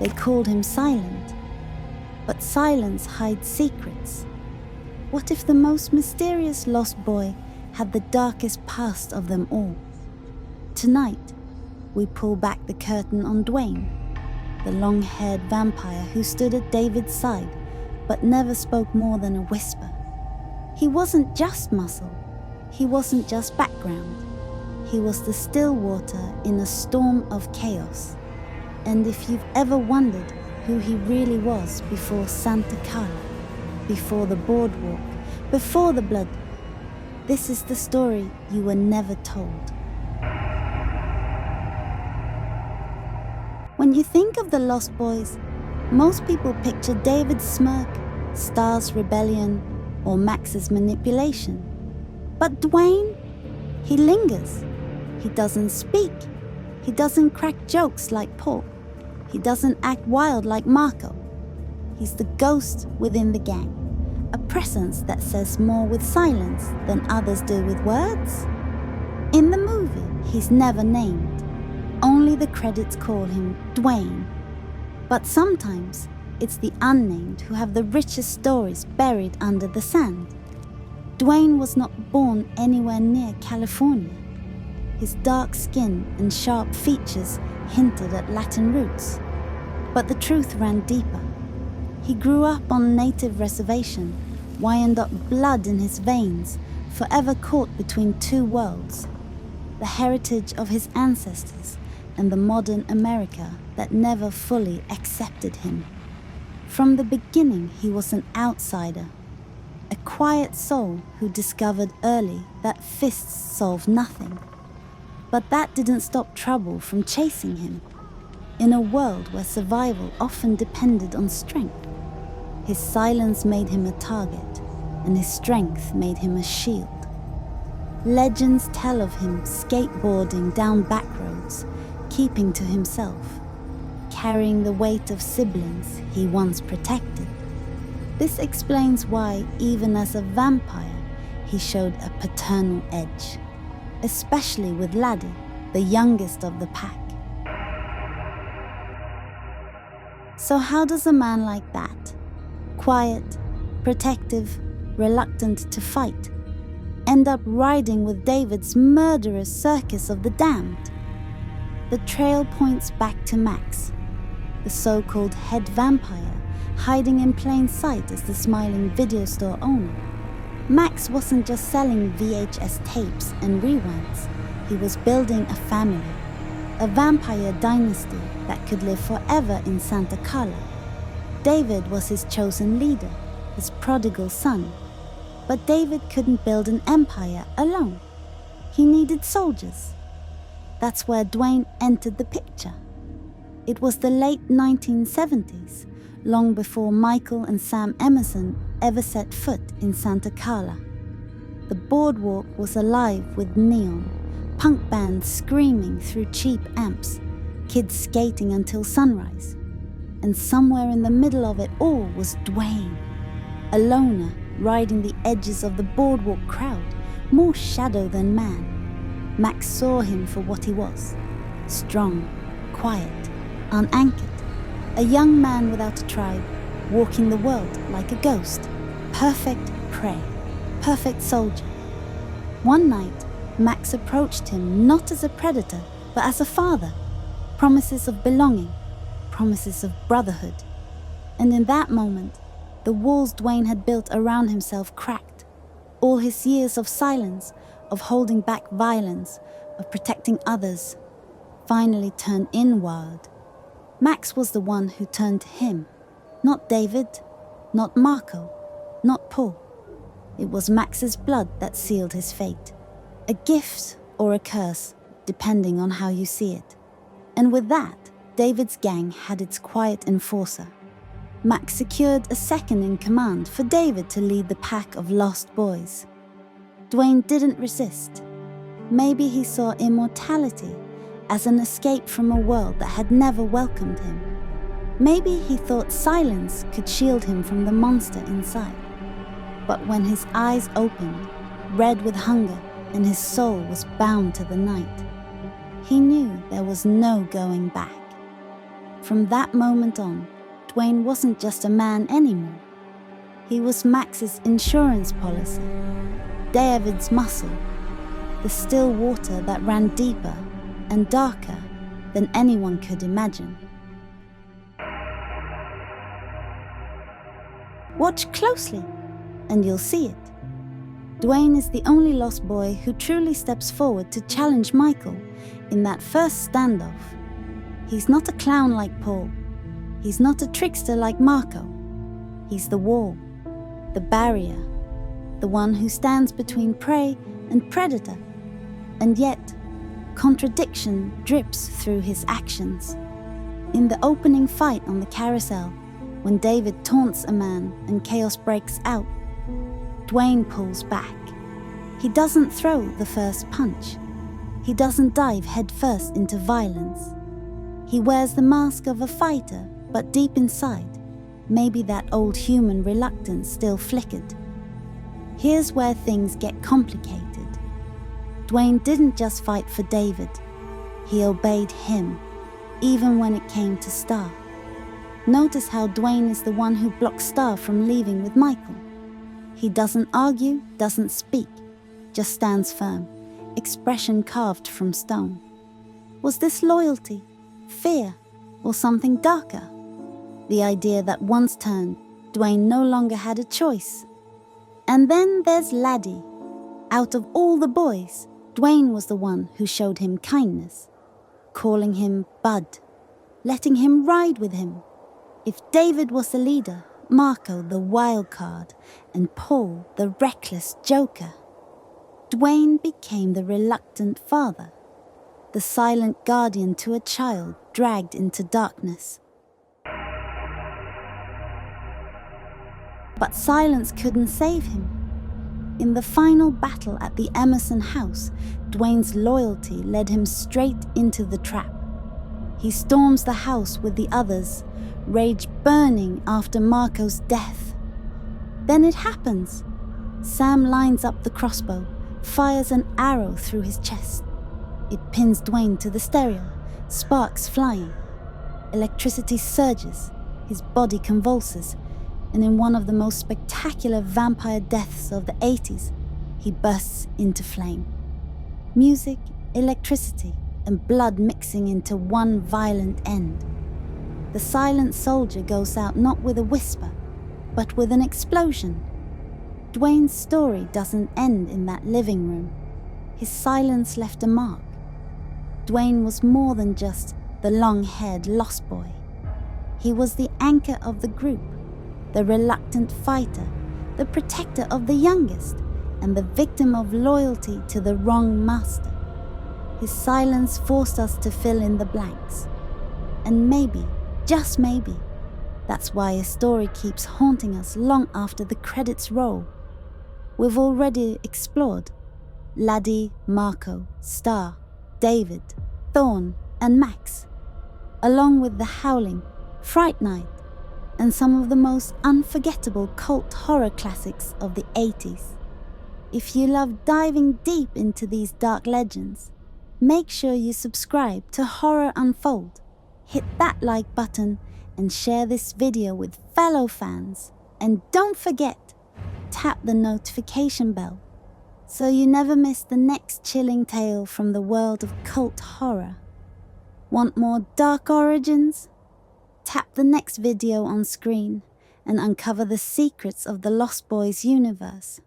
They called him silent. But silence hides secrets. What if the most mysterious lost boy had the darkest past of them all? Tonight, we pull back the curtain on Dwayne, the long-haired vampire who stood at David's side but never spoke more than a whisper. He wasn't just muscle. He wasn't just background. He was the still water in a storm of chaos. And if you've ever wondered who he really was before Santa Carla, before the boardwalk, before the blood, this is the story you were never told. When you think of the Lost Boys, most people picture David's smirk, Star's rebellion, or Max's manipulation. But Dwayne, he lingers. He doesn't speak. He doesn't crack jokes like Paul. He doesn't act wild like Marko. He's the ghost within the gang, a presence that says more with silence than others do with words. In the movie, he's never named. Only the credits call him Dwayne. But sometimes it's the unnamed who have the richest stories buried under the sand. Dwayne was not born anywhere near California. His dark skin and sharp features hinted at Latin roots. But the truth ran deeper. He grew up on a native reservation, Wyandot blood in his veins, forever caught between two worlds. The heritage of his ancestors and the modern America that never fully accepted him. From the beginning, he was an outsider, a quiet soul who discovered early that fists solve nothing. But that didn't stop trouble from chasing him. In a world where survival often depended on strength, his silence made him a target, and his strength made him a shield. Legends tell of him skateboarding down back roads, keeping to himself, carrying the weight of siblings he once protected. This explains why, even as a vampire, he showed a paternal edge, especially with Laddie, the youngest of the pack. So how does a man like that, quiet, protective, reluctant to fight, end up riding with David's murderous circus of the damned? The trail points back to Max, the so-called head vampire, hiding in plain sight as the smiling video store owner. Max wasn't just selling VHS tapes and rewinds. He was building a family, a vampire dynasty that could live forever in Santa Carla. David was his chosen leader, his prodigal son. But David couldn't build an empire alone. He needed soldiers. That's where Dwayne entered the picture. It was the late 1970s, long before Michael and Sam Emerson ever set foot in Santa Carla. The boardwalk was alive with neon, punk bands screaming through cheap amps, kids skating until sunrise. And somewhere in the middle of it all was Dwayne, a loner riding the edges of the boardwalk crowd, more shadow than man. Max saw him for what he was, strong, quiet, unanchored, a young man without a tribe, walking the world like a ghost, perfect prey, perfect soldier. One night, Max approached him not as a predator, but as a father, promises of belonging, promises of brotherhood. And in that moment, the walls Dwayne had built around himself cracked. All his years of silence, of holding back violence, of protecting others, finally turned inward. Max was the one who turned to him, not David, not Marko, not Paul. It was Max's blood that sealed his fate, a gift or a curse, depending on how you see it. And with that, David's gang had its quiet enforcer. Max secured a second in command for David to lead the pack of lost boys. Dwayne didn't resist. Maybe he saw immortality as an escape from a world that had never welcomed him. Maybe he thought silence could shield him from the monster inside. But when his eyes opened, red with hunger, and his soul was bound to the night, he knew there was no going back. From that moment on, Dwayne wasn't just a man anymore. He was Max's insurance policy, David's muscle, the still water that ran deeper and darker than anyone could imagine. Watch closely, and you'll see it. Dwayne is the only lost boy who truly steps forward to challenge Michael in that first standoff. He's not a clown like Paul. He's not a trickster like Marko. He's the wall, the barrier, the one who stands between prey and predator. And yet, contradiction drips through his actions. In the opening fight on the carousel, when David taunts a man and chaos breaks out, Dwayne pulls back. He doesn't throw the first punch. He doesn't dive headfirst into violence. He wears the mask of a fighter, but deep inside, maybe that old human reluctance still flickered. Here's where things get complicated. Dwayne didn't just fight for David. He obeyed him, even when it came to Star. Notice how Dwayne is the one who blocks Star from leaving with Michael. He doesn't argue, doesn't speak, just stands firm, expression carved from stone. Was this loyalty, fear, or something darker? The idea that once turned, Dwayne no longer had a choice. And then there's Laddie. Out of all the boys, Dwayne was the one who showed him kindness, calling him Bud, letting him ride with him. If David was the leader, Marko the wild card, and Paul the reckless joker, Dwayne became the reluctant father, the silent guardian to a child dragged into darkness. But silence couldn't save him. In the final battle at the Emerson house, Dwayne's loyalty led him straight into the trap. He storms the house with the others, rage burning after Marko's death. Then it happens. Sam lines up the crossbow, fires an arrow through his chest. It pins Dwayne to the stereo, sparks flying. Electricity surges, his body convulses, and in one of the most spectacular vampire deaths of the 80s, he bursts into flame. Music, electricity, and blood mixing into one violent end. The silent soldier goes out not with a whisper, but with an explosion. Dwayne's story doesn't end in that living room. His silence left a mark. Dwayne was more than just the long-haired lost boy. He was the anchor of the group, the reluctant fighter, the protector of the youngest, and the victim of loyalty to the wrong master. His silence forced us to fill in the blanks. And maybe, just maybe, that's why his story keeps haunting us long after the credits roll. We've already explored Laddie, Marko, Star, David, Thorn, and Max, along with The Howling, Fright Night, and some of the most unforgettable cult horror classics of the 80s. If you love diving deep into these dark legends, make sure you subscribe to Horror Unfold, hit that like button, and share this video with fellow fans. And don't forget, tap the notification bell so you never miss the next chilling tale from the world of cult horror. Want more dark origins? Tap the next video on screen and uncover the secrets of the Lost Boys universe.